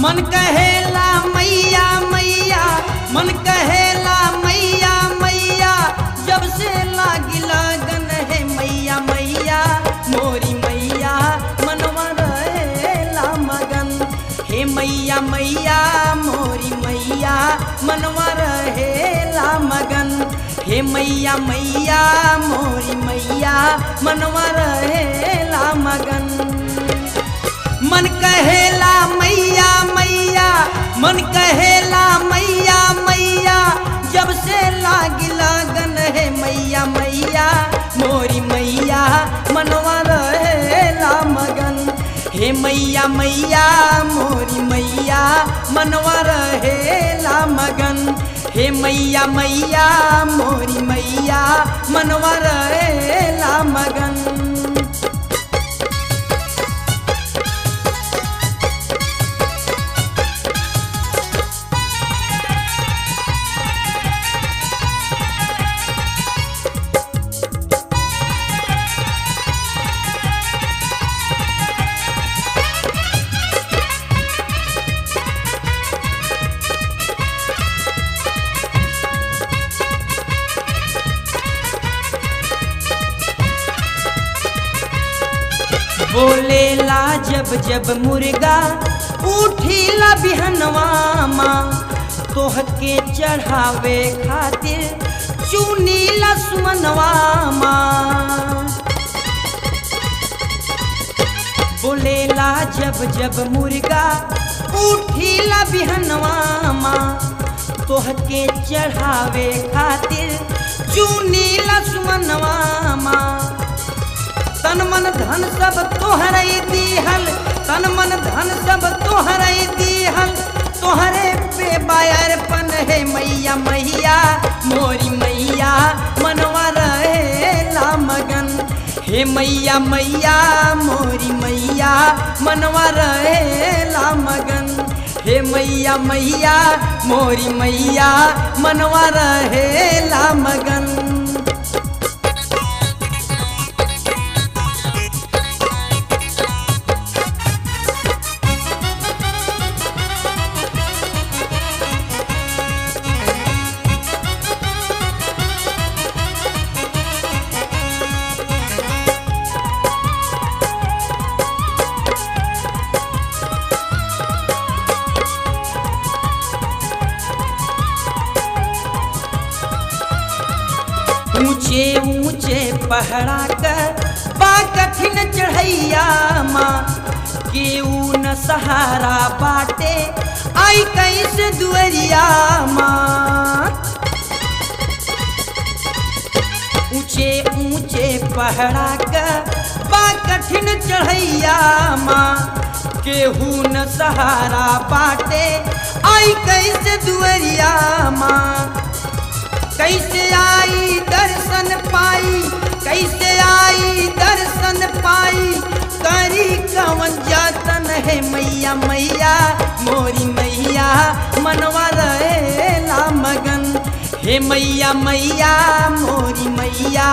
मन कहेला मैया मैया, मन कहेला मैया मैया, जब से लागी लगन है मैया मैया मोरी मैया मनवा रहेला मगन। हे मैया मैया मोरी मैया मनवा रहेला मगन। हे मैया मैया मोरी मैया मनवा रहेला मगन। मन कहेला मैया मैया, मन कहेला मैया मैया, जब से लागी लगन है मैया मैया मोरी मैया मनवा रहेला मगन। हे मैया मैया मोरी मैया मनवा रहेला मगन। हे मैया मैया मोरी मैया मनवा रहेला मगन। बोलेला जब जब मुर्गा उठीला बिहनवा माँ, तोहके चढ़ावे खातिर चुनीला सुमनवा माँ। बोलेला जब जब मुर्गा उठीला बिहनवा माँ, तोहके चढ़ावे खातिर चुनीला सुमनवा माँ। तन मन धन सब तोहरे दीहल, तन मन धन सब तोहरे दीहल, तोहरे पे बायरपन है मैया मैया मोरी मैया मनवा रहेला मगन। हे मैया मैया मोरी मैया मनवा रहेला मगन। हे मैया मैया मोरी मैया मनवा रहेला मगन। ऊंचे ऊंचे पहाड़ा कर बा कठिन चढ़ैया माँ, केहू न सहारा बाटे आई कैसे दुअरिया माँ। ऊंचे ऊंचे पहाड़ा कर बा कठिन चढ़ैया माँ, केहू न सहारा बाटे आई कैसे दुअरिया माँ। कैसे आई दर्शन पाई, कैसे आई दर्शन पाई, करी कवन जतन है मैया मैया मोरी मैया मनवा रहेला मगन। हे मैया मैया मोरी मैया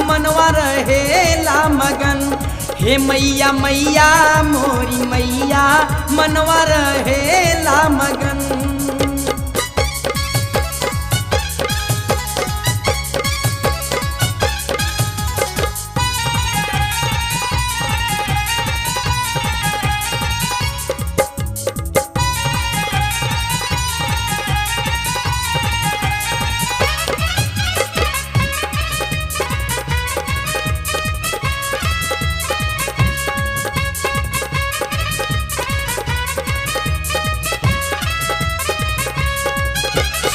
मनवा रहेला मगन। हे मैया मैया मोरी मैया मनवा रहेला मगन।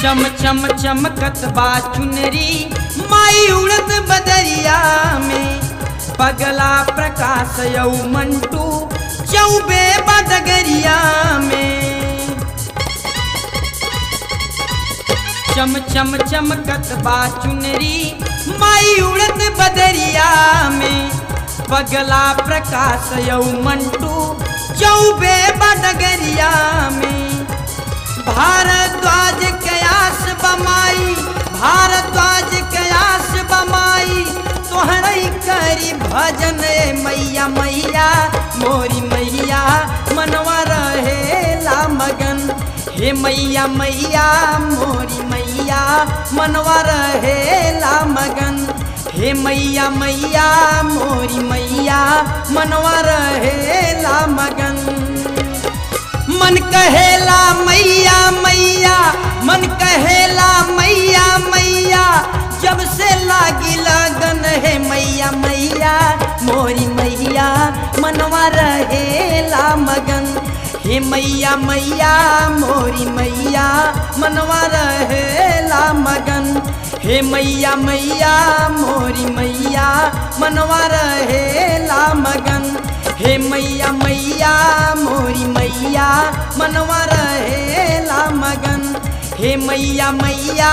चम चम चमकत बा चुनरी माई उड़त बदरिया में, पगला प्रकाश यौ मंटू चौबे बदगरिया में। चम चम चमकत बा चुनरी माई उड़त बदरिया में, पगला प्रकाश यौ मंटू चौबे बदगरिया में। भारद्वाज कयास बमाई, भारद्वाज कयास बमाई, तोहरई करी भजन मैया मैया मोरी मैया मनवा रहेला हे मैया मैया मोरी मैया मनवा रहेला मगन। हे मैया मैया मोरी मैया मनवा रहेला मगन। मन कहेला मैया मैया मन कहेला मैया मैया जब से लागी लगन। हे मैया मैया मोरी मैया मनवा रहेला मगन। हे मैया मैया मोरी मैया मनवा रहेला मगन। हे मैया मैया मोरी मैया मनवा रहेला मगन। हे मैया मैया मोरी मैया मनवा रहेला मगन। हे मैया मैया